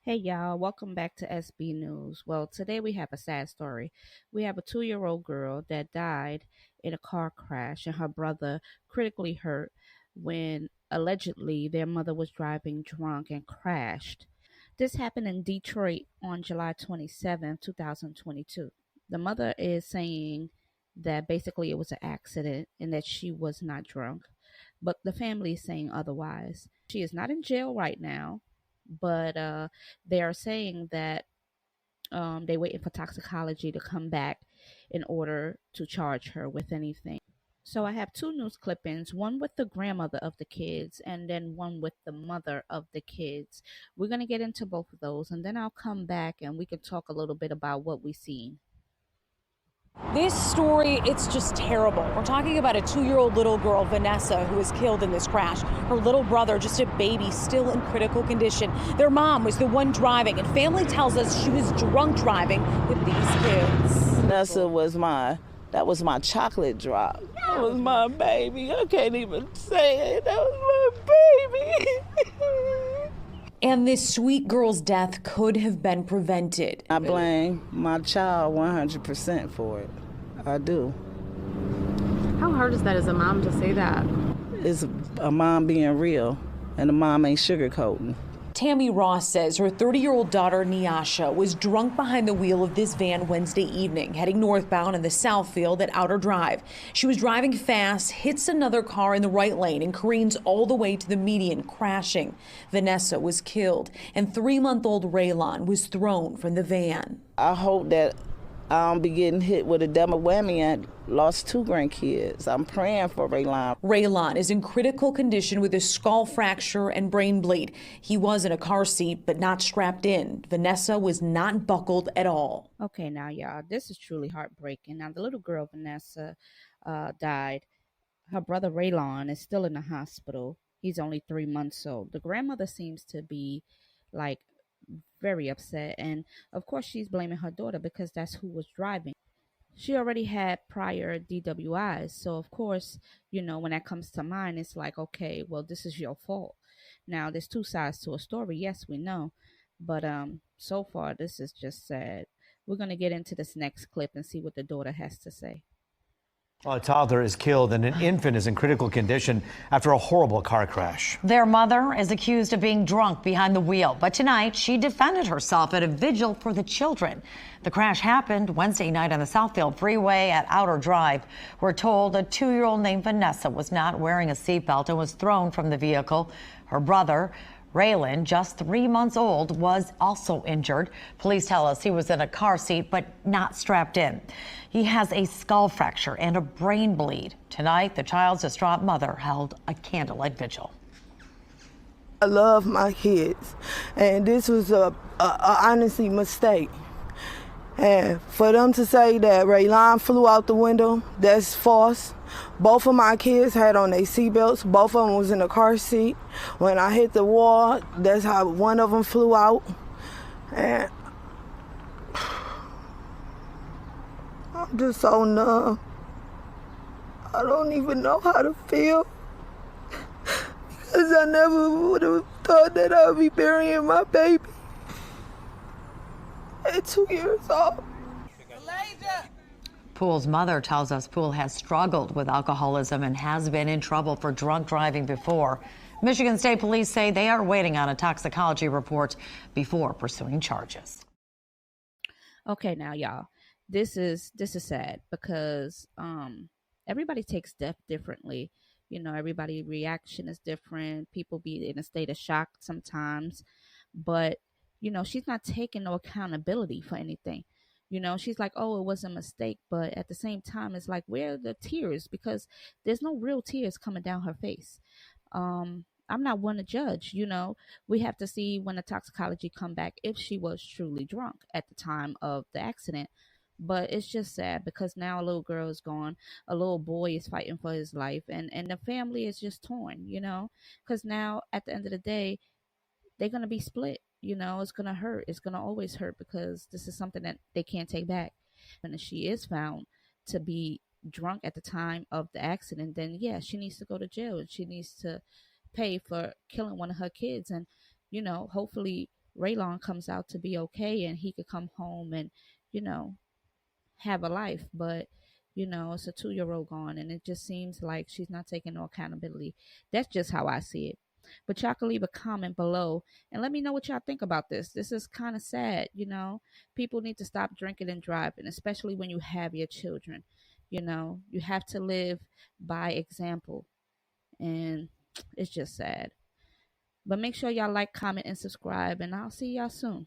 Hey y'all, welcome back to SB News. Well, today we have a sad story. We have a 2 year old girl that died in a car crash and her brother critically hurt when allegedly their mother was driving drunk and crashed. This happened in Detroit on July 27th, 2022. The mother is saying that basically it was an accident and that she was not drunk, but the family is saying otherwise. She is not in jail right now, but they are saying that they're waiting for toxicology to come back in order to charge her with anything. So I have two news clippings, one with the grandmother of the kids and then one with the mother of the kids. We're going to get into both of those and then I'll come back and we can talk a little bit about what we've seen. This story, it's just terrible. We're talking about a 2-year-old little girl, Vanessa, who was killed in this crash. Her little brother, just a baby, still in critical condition. Their mom was the one driving, and family tells us she was drunk driving with these kids. Vanessa was that was my chocolate drop. That was my baby. I can't even say it. That was my baby. And this sweet girl's death could have been prevented. I blame my child 100% for it. I do. How hard is that as a mom to say that? It's a mom being real, and a mom ain't sugarcoating. Tammy Ross says her 30-year-old daughter, Nyasha, was drunk behind the wheel of this van Wednesday evening, heading northbound in the Southfield at Outer Drive. She was driving fast, hits another car in the right lane, and careens all the way to the median, crashing. Vanessa was killed, and 3-month-old Raylon was thrown from the van. I hope that I don't be getting hit with a double whammy and lost 2 grandkids. I'm praying for Raylon. Raylon is in critical condition with a skull fracture and brain bleed. He was in a car seat, but not strapped in. Vanessa was not buckled at all. Okay, now y'all, this is truly heartbreaking. Now the little girl Vanessa died. Her brother Raylon is still in the hospital. He's only 3 months old. The grandmother seems to be like very upset, and of course she's blaming her daughter because that's who was driving. She already had prior DWIs, so of course, when that comes to mind, it's like, okay, well, this is your fault. Now there's two sides to a story, yes, we know, but so far this is just sad. We're going to get into this next clip and see what the daughter has to say. A toddler is killed and an infant is in critical condition after a horrible car crash. Their mother is accused of being drunk behind the wheel, but tonight she defended herself at a vigil for the children. The crash happened Wednesday night on the Southfield Freeway at Outer Drive. We're told a 2-year-old named Vanessa was not wearing a seatbelt and was thrown from the vehicle. Her brother, Raylan, just 3 months old, was also injured. Police tell us he was in a car seat but not strapped in. He has a skull fracture and a brain bleed. Tonight, the child's distraught mother held a candlelight vigil. I love my kids, and this was a honestly mistake. And for them to say that Raylon flew out the window, that's false. Both of my kids had on their seatbelts. Both of them was in the car seat. When I hit the wall, that's how one of them flew out. And I'm just so numb. I don't even know how to feel. Because I never would have thought that I would be burying my baby at 2 years old. Poole's mother tells us Poole has struggled with alcoholism and has been in trouble for drunk driving before. Michigan State Police say they are waiting on a toxicology report before pursuing charges. Okay, now y'all, this is sad because everybody takes death differently. Everybody's reaction is different. People be in a state of shock sometimes, but she's not taking no accountability for anything. She's like, oh, it was a mistake, but at the same time, it's like, where are the tears? Because there's no real tears coming down her face. I'm not one to judge. We have to see when the toxicology come back if she was truly drunk at the time of the accident. But it's just sad because now a little girl is gone, a little boy is fighting for his life, and the family is just torn, because now at the end of the day, they're going to be split. It's going to hurt. It's going to always hurt because this is something that they can't take back. And if she is found to be drunk at the time of the accident, then yeah, she needs to go to jail and she needs to pay for killing one of her kids. And, hopefully Raylon comes out to be okay and he could come home and, you know, have a life. But, you know, it's a 2-year-old gone, and it just seems like she's not taking no accountability. That's just how I see it. But y'all can leave a comment below and let me know what y'all think about this. This is kind of sad, you know. People need to stop drinking and driving, especially when you have your children. You know, you have to live by example, and it's just sad. But make sure y'all like, comment, and subscribe, and I'll see y'all soon.